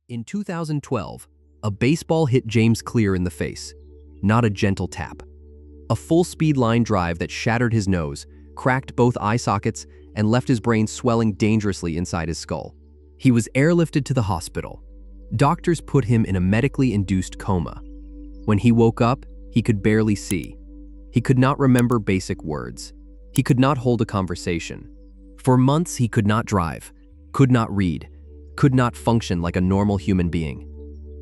In 2012, a baseball hit James Clear in the face, not a gentle tap. A full-speed line drive that shattered his nose, cracked both eye sockets, and left his brain swelling dangerously inside his skull. He was airlifted to the hospital. Doctors put him in a medically induced coma. When he woke up, he could barely see. He could not remember basic words. He could not hold a conversation. For months, he could not drive, could not read, could not function like a normal human being.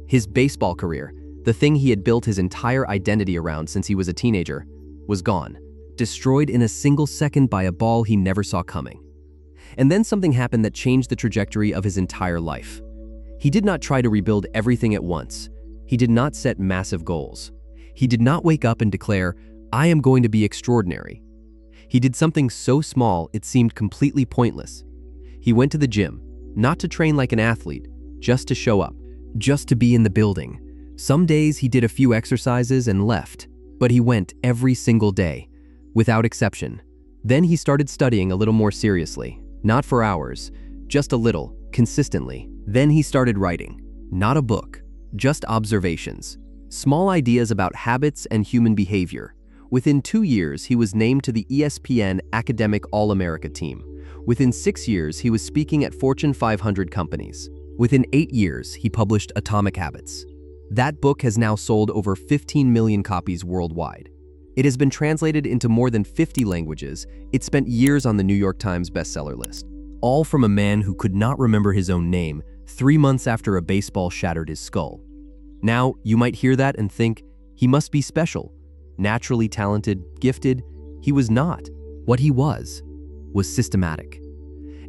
His baseball career, the thing he had built his entire identity around since he was a teenager, was gone, destroyed in a single second by a ball he never saw coming. And then something happened that changed the trajectory of his entire life. He did not try to rebuild everything at once. He did not set massive goals. He did not wake up and declare, "I am going to be extraordinary." He did something so small it seemed completely pointless. He went to the gym, not to train like an athlete, just to show up, just to be in the building. Some days he did a few exercises and left, but he went every single day, without exception. Then he started studying a little more seriously, not for hours, just a little, consistently. Then he started writing, not a book, just observations, small ideas about habits and human behavior. Within 2 years, he was named to the ESPN Academic All-America team. Within 6 years, he was speaking at Fortune 500 companies. Within 8 years, he published Atomic Habits. That book has now sold over 15 million copies worldwide. It has been translated into more than 50 languages. It spent years on the New York Times bestseller list. All from a man who could not remember his own name 3 months after a baseball shattered his skull. Now, you might hear that and think, he must be special, naturally talented, gifted. He was not. What he was systematic.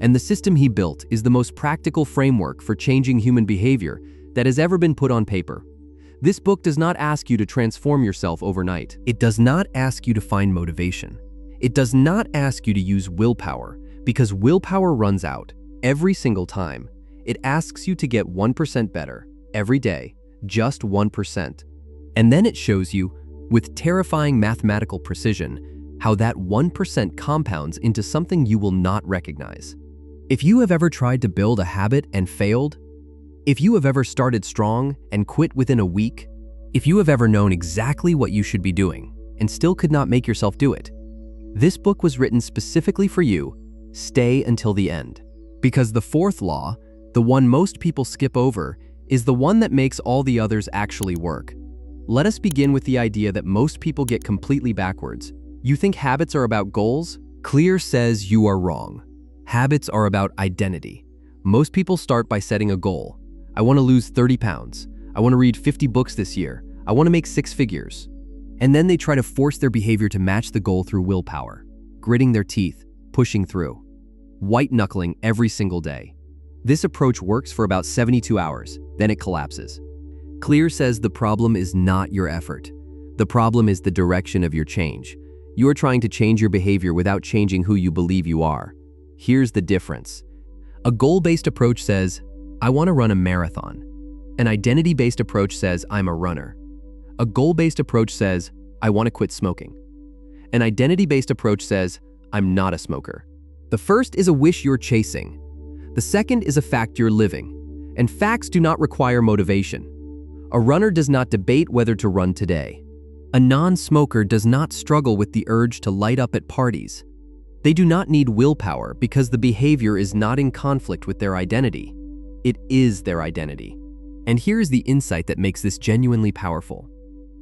And the system he built is the most practical framework for changing human behavior that has ever been put on paper. This book does not ask you to transform yourself overnight. It does not ask you to find motivation. It does not ask you to use willpower, because willpower runs out every single time. It asks you to get 1% better every day, just 1%. And then it shows you, with terrifying mathematical precision, how that 1% compounds into something you will not recognize. If you have ever tried to build a habit and failed, if you have ever started strong and quit within a week, if you have ever known exactly what you should be doing and still could not make yourself do it, this book was written specifically for you. Stay until the end. Because the fourth law, the one most people skip over, is the one that makes all the others actually work. Let us begin with the idea that most people get completely backwards. You think habits are about goals? Clear says you are wrong. Habits are about identity. Most people start by setting a goal. I want to lose 30 pounds. I want to read 50 books this year. I want to make 6 figures. And then they try to force their behavior to match the goal through willpower, gritting their teeth, pushing through, white-knuckling every single day. This approach works for about 72 hours, then it collapses. Clear says the problem is not your effort. The problem is the direction of your change. You are trying to change your behavior without changing who you believe you are. Here's the difference. A goal-based approach says, I want to run a marathon. An identity-based approach says, I'm a runner. A goal-based approach says, I want to quit smoking. An identity-based approach says, I'm not a smoker. The first is a wish you're chasing. The second is a fact you're living. And facts do not require motivation. A runner does not debate whether to run today. A non-smoker does not struggle with the urge to light up at parties. They do not need willpower because the behavior is not in conflict with their identity. It is their identity. And here's the insight that makes this genuinely powerful.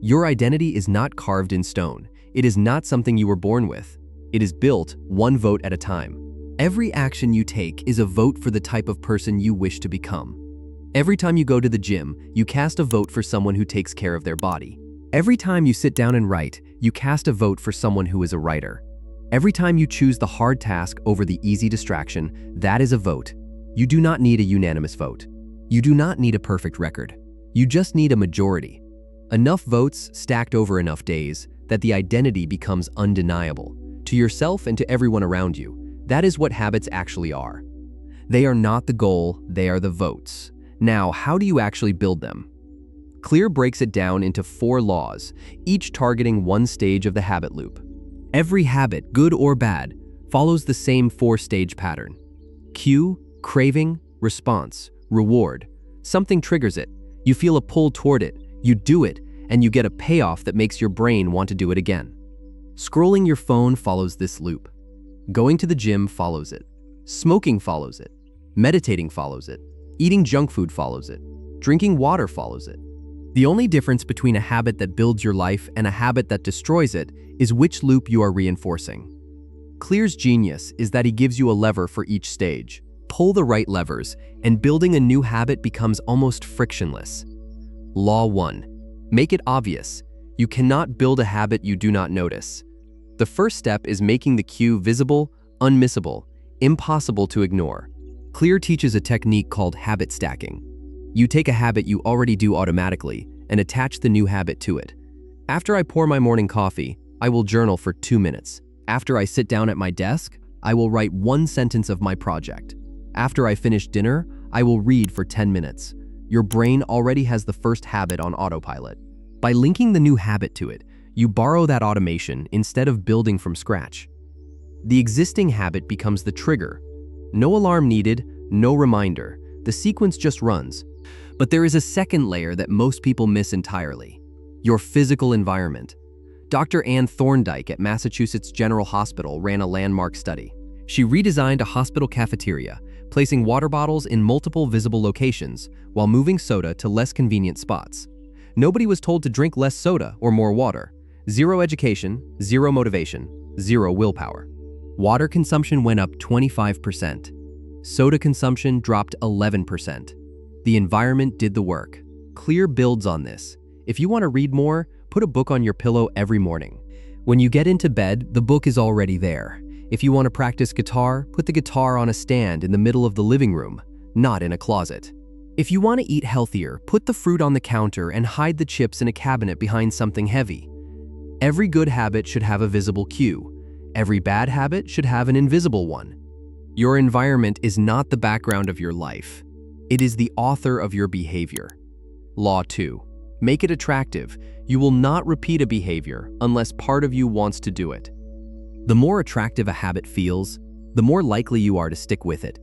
Your identity is not carved in stone. It is not something you were born with. It is built one vote at a time. Every action you take is a vote for the type of person you wish to become. Every time you go to the gym, you cast a vote for someone who takes care of their body. Every time you sit down and write, you cast a vote for someone who is a writer. Every time you choose the hard task over the easy distraction, that is a vote. You do not need a unanimous vote. You do not need a perfect record. You just need a majority. Enough votes stacked over enough days that the identity becomes undeniable. To yourself and to everyone around you, that is what habits actually are. They are not the goal, they are the votes. Now, how do you actually build them? Clear breaks it down into 4 laws, each targeting one stage of the habit loop. Every habit, good or bad, follows the same 4-stage pattern. Cue, craving, response, reward. Something triggers it. You feel a pull toward it. You do it, and you get a payoff that makes your brain want to do it again. Scrolling your phone follows this loop. Going to the gym follows it. Smoking follows it. Meditating follows it. Eating junk food follows it. Drinking water follows it. The only difference between a habit that builds your life and a habit that destroys it is which loop you are reinforcing. Clear's genius is that he gives you a lever for each stage. Pull the right levers, and building a new habit becomes almost frictionless. Law 1. Make it obvious. You cannot build a habit you do not notice. The first step is making the cue visible, unmissable, impossible to ignore. Clear teaches a technique called habit stacking. You take a habit you already do automatically and attach the new habit to it. After I pour my morning coffee, I will journal for 2 minutes. After I sit down at my desk, I will write 1 sentence of my project. After I finish dinner, I will read for 10 minutes. Your brain already has the first habit on autopilot. By linking the new habit to it, you borrow that automation instead of building from scratch. The existing habit becomes the trigger. No alarm needed, no reminder. The sequence just runs. But there is a second layer that most people miss entirely: your physical environment. Dr. Ann Thorndike at Massachusetts General Hospital ran a landmark study. She redesigned a hospital cafeteria, placing water bottles in multiple visible locations while moving soda to less convenient spots. Nobody was told to drink less soda or more water. Zero education, zero motivation, zero willpower. Water consumption went up 25%. Soda consumption dropped 11%. The environment did the work. Clear builds on this. If you want to read more, put a book on your pillow every morning. When you get into bed, the book is already there. If you want to practice guitar, put the guitar on a stand in the middle of the living room, not in a closet. If you want to eat healthier, put the fruit on the counter and hide the chips in a cabinet behind something heavy. Every good habit should have a visible cue. Every bad habit should have an invisible one. Your environment is not the background of your life. It is the author of your behavior. Law 2. Make it attractive. You will not repeat a behavior unless part of you wants to do it. The more attractive a habit feels, the more likely you are to stick with it.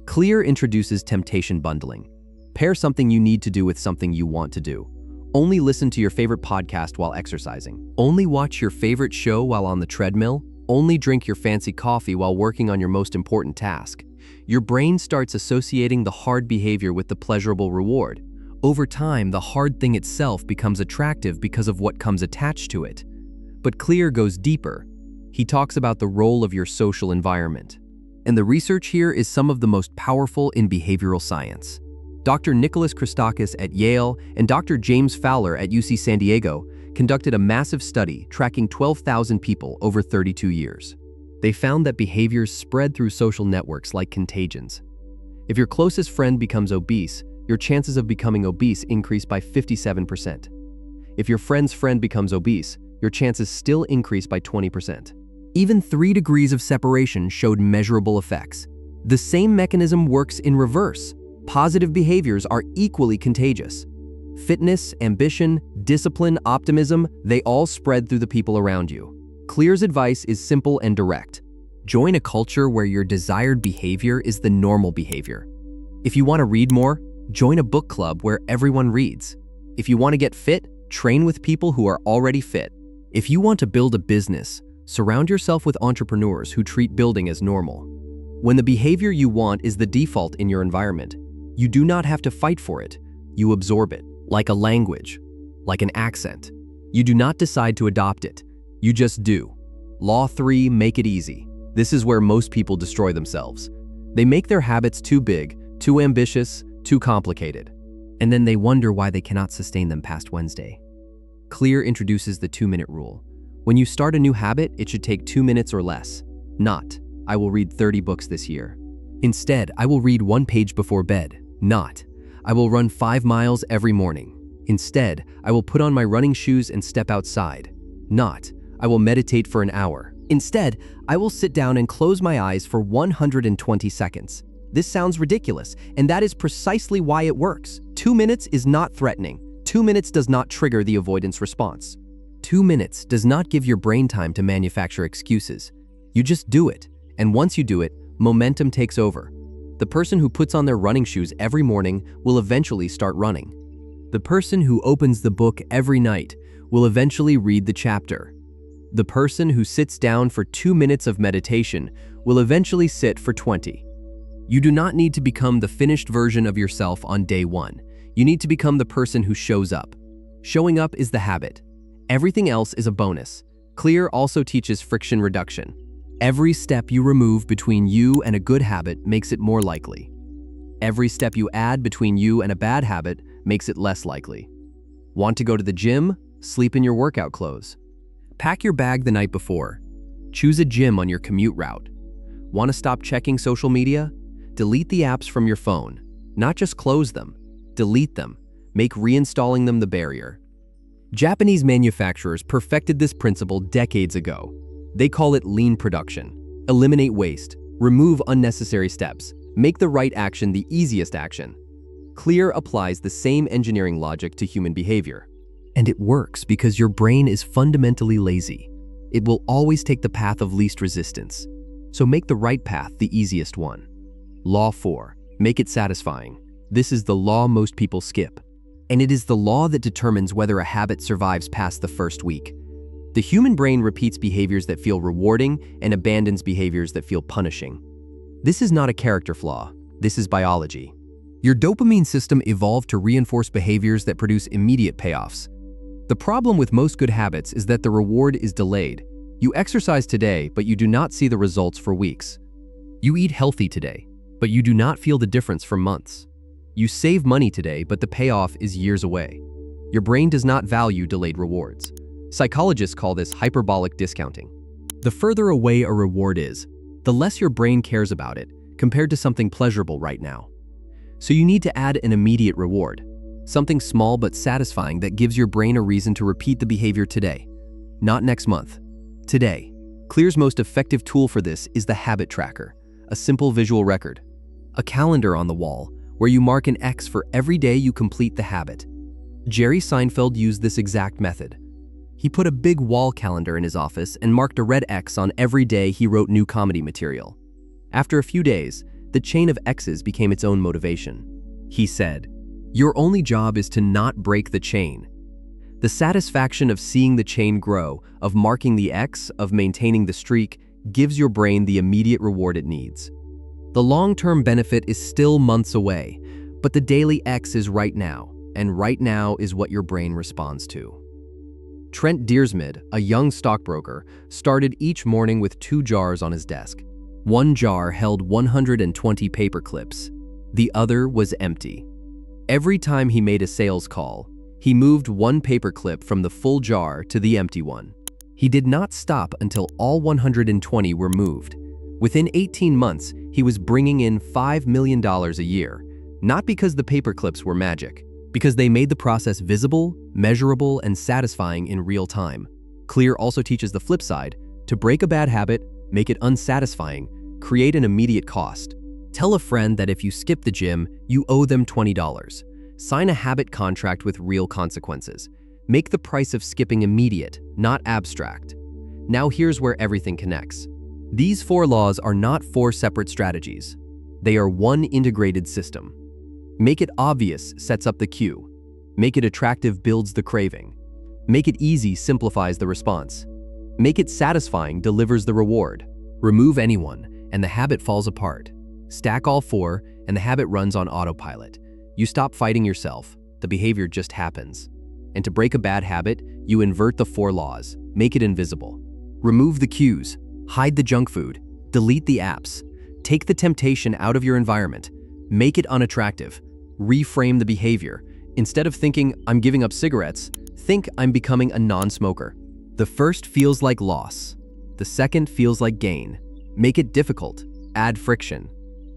Clear introduces temptation bundling. Pair something you need to do with something you want to do. Only listen to your favorite podcast while exercising. Only watch your favorite show while on the treadmill. Only drink your fancy coffee while working on your most important task. Your brain starts associating the hard behavior with the pleasurable reward. Over time, the hard thing itself becomes attractive because of what comes attached to it. But Clear goes deeper. He talks about the role of your social environment. And the research here is some of the most powerful in behavioral science. Dr. Nicholas Christakis at Yale and Dr. James Fowler at UC San Diego conducted a massive study tracking 12,000 people over 32 years. They found that behaviors spread through social networks like contagions. If your closest friend becomes obese, your chances of becoming obese increase by 57%. If your friend's friend becomes obese, your chances still increase by 20%. Even 3 degrees of separation showed measurable effects. The same mechanism works in reverse. Positive behaviors are equally contagious. Fitness, ambition, discipline, optimism, they all spread through the people around you. Clear's advice is simple and direct. Join a culture where your desired behavior is the normal behavior. If you want to read more, join a book club where everyone reads. If you want to get fit, train with people who are already fit. If you want to build a business, surround yourself with entrepreneurs who treat building as normal. When the behavior you want is the default in your environment, you do not have to fight for it. You absorb it, like a language, like an accent. You do not decide to adopt it. You just do. Law 3, make it easy. This is where most people destroy themselves. They make their habits too big, too ambitious, too complicated. And then they wonder why they cannot sustain them past Wednesday. Clear introduces the 2-minute rule. When you start a new habit, it should take 2 minutes or less. Not, I will read 30 books this year. Instead, I will read 1 page before bed. Not, I will run 5 miles every morning. Instead, I will put on my running shoes and step outside. Not, I will meditate for an hour. Instead, I will sit down and close my eyes for 120 seconds. This sounds ridiculous, and that is precisely why it works. 2 minutes is not threatening. 2 minutes does not trigger the avoidance response. 2 minutes does not give your brain time to manufacture excuses. You just do it, and once you do it, momentum takes over. The person who puts on their running shoes every morning will eventually start running. The person who opens the book every night will eventually read the chapter. The person who sits down for 2 minutes of meditation will eventually sit for 20. You do not need to become the finished version of yourself on day 1. You need to become the person who shows up. Showing up is the habit. Everything else is a bonus. Clear also teaches friction reduction. Every step you remove between you and a good habit makes it more likely. Every step you add between you and a bad habit makes it less likely. Want to go to the gym? Sleep in your workout clothes. Pack your bag the night before. Choose a gym on your commute route. Want to stop checking social media? Delete the apps from your phone. Not just close them. Delete them. Make reinstalling them the barrier. Japanese manufacturers perfected this principle decades ago. They call it lean production. Eliminate waste. Remove unnecessary steps. Make the right action the easiest action. Clear applies the same engineering logic to human behavior. And it works because your brain is fundamentally lazy. It will always take the path of least resistance. So make the right path the easiest one. Law 4. Make it satisfying. This is the law most people skip. And it is the law that determines whether a habit survives past the first week. The human brain repeats behaviors that feel rewarding and abandons behaviors that feel punishing. This is not a character flaw. This is biology. Your dopamine system evolved to reinforce behaviors that produce immediate payoffs. The problem with most good habits is that the reward is delayed. You exercise today, but you do not see the results for weeks. You eat healthy today, but you do not feel the difference for months. You save money today, but the payoff is years away. Your brain does not value delayed rewards. Psychologists call this hyperbolic discounting. The further away a reward is, the less your brain cares about it compared to something pleasurable right now. So you need to add an immediate reward, something small but satisfying that gives your brain a reason to repeat the behavior today, not next month. Today. Clear's most effective tool for this is the habit tracker, a simple visual record. A calendar on the wall where you mark an X for every day you complete the habit. Jerry Seinfeld used this exact method. He put a big wall calendar in his office and marked a red X on every day he wrote new comedy material. After a few days, the chain of X's became its own motivation. He said, "Your only job is to not break the chain." The satisfaction of seeing the chain grow, of marking the X, of maintaining the streak, gives your brain the immediate reward it needs. The long-term benefit is still months away, but the daily X is right now, and right now is what your brain responds to. Trent Deersmid, a young stockbroker, started each morning with 2 jars on his desk. One jar held 120 paper clips. The other was empty. Every time he made a sales call, he moved 1 paper clip from the full jar to the empty one. He did not stop until all 120 were moved. Within 18 months, he was bringing in $5 million a year, not because the paper clips were magic, because they made the process visible, measurable, and satisfying in real time. Clear also teaches the flip side: to break a bad habit, make it unsatisfying, create an immediate cost. Tell a friend that if you skip the gym, you owe them $20. Sign a habit contract with real consequences. Make the price of skipping immediate, not abstract. Now here's where everything connects. These 4 laws are not 4 separate strategies. They are one integrated system. Make it obvious sets up the cue. Make it attractive builds the craving. Make it easy simplifies the response. Make it satisfying delivers the reward. Remove anyone, and the habit falls apart. Stack all 4, and the habit runs on autopilot. You stop fighting yourself, the behavior just happens. And to break a bad habit, you invert the 4 laws, make it invisible. Remove the cues, hide the junk food, delete the apps, take the temptation out of your environment, make it unattractive, reframe the behavior. Instead of thinking, "I'm giving up cigarettes," think, "I'm becoming a non-smoker." The first feels like loss. The second feels like gain. Make it difficult, add friction.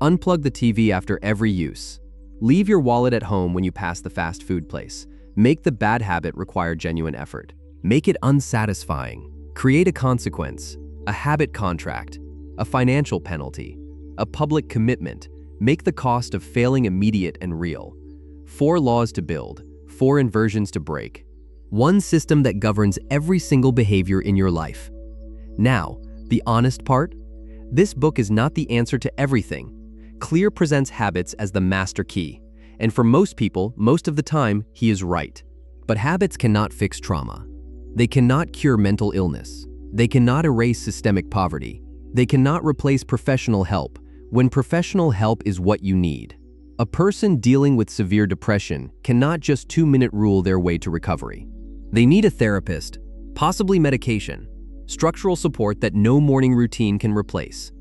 Unplug the TV after every use. Leave your wallet at home when you pass the fast food place. Make the bad habit require genuine effort. Make it unsatisfying. Create a consequence, a habit contract, a financial penalty, a public commitment. Make the cost of failing immediate and real. 4 laws to build, 4 inversions to break. One system that governs every single behavior in your life. Now, the honest part? This book is not the answer to everything. Clear presents habits as the master key, and for most people, most of the time, he is right. But habits cannot fix trauma. They cannot cure mental illness. They cannot erase systemic poverty. They cannot replace professional help when professional help is what you need. A person dealing with severe depression cannot just 2-minute rule their way to recovery. They need a therapist, possibly medication, structural support that no morning routine can replace.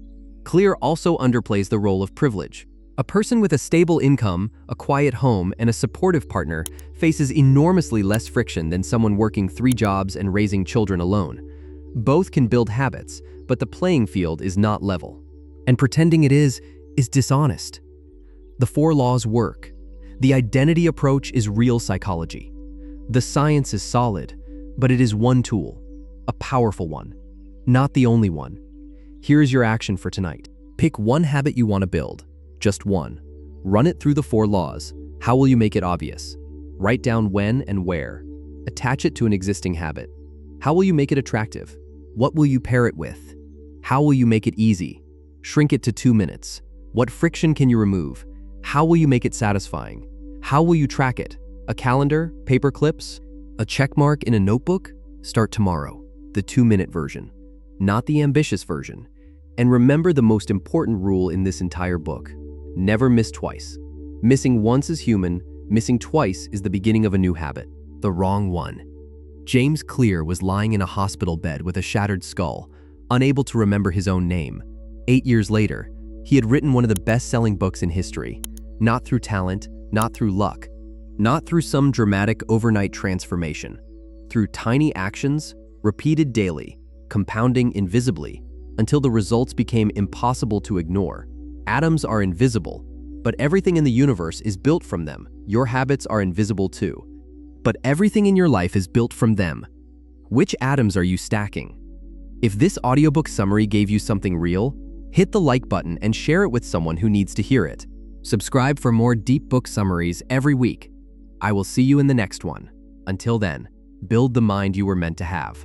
Clear also underplays the role of privilege. A person with a stable income, a quiet home, and a supportive partner faces enormously less friction than someone working 3 jobs and raising children alone. Both can build habits, but the playing field is not level. And pretending it is dishonest. The 4 laws work. The identity approach is real psychology. The science is solid, but it is one tool, a powerful one, not the only one. Here is your action for tonight. Pick one habit you want to build, just one. Run it through the 4 laws. How will you make it obvious? Write down when and where. Attach it to an existing habit. How will you make it attractive? What will you pair it with? How will you make it easy? Shrink it to 2 minutes. What friction can you remove? How will you make it satisfying? How will you track it? A calendar? Paper clips? A check mark in a notebook? Start tomorrow. The 2-minute version, not the ambitious version. And remember the most important rule in this entire book. Never miss twice. Missing once is human, missing twice is the beginning of a new habit. The wrong one. James Clear was lying in a hospital bed with a shattered skull, unable to remember his own name. 8 years later, he had written one of the best-selling books in history. Not through talent, not through luck, not through some dramatic overnight transformation. Through tiny actions, repeated daily, compounding invisibly, until the results became impossible to ignore. Atoms are invisible, but everything in the universe is built from them. Your habits are invisible too, but everything in your life is built from them. Which atoms are you stacking? If this audiobook summary gave you something real, hit the like button and share it with someone who needs to hear it. Subscribe for more deep book summaries every week. I will see you in the next one. Until then, build the mind you were meant to have.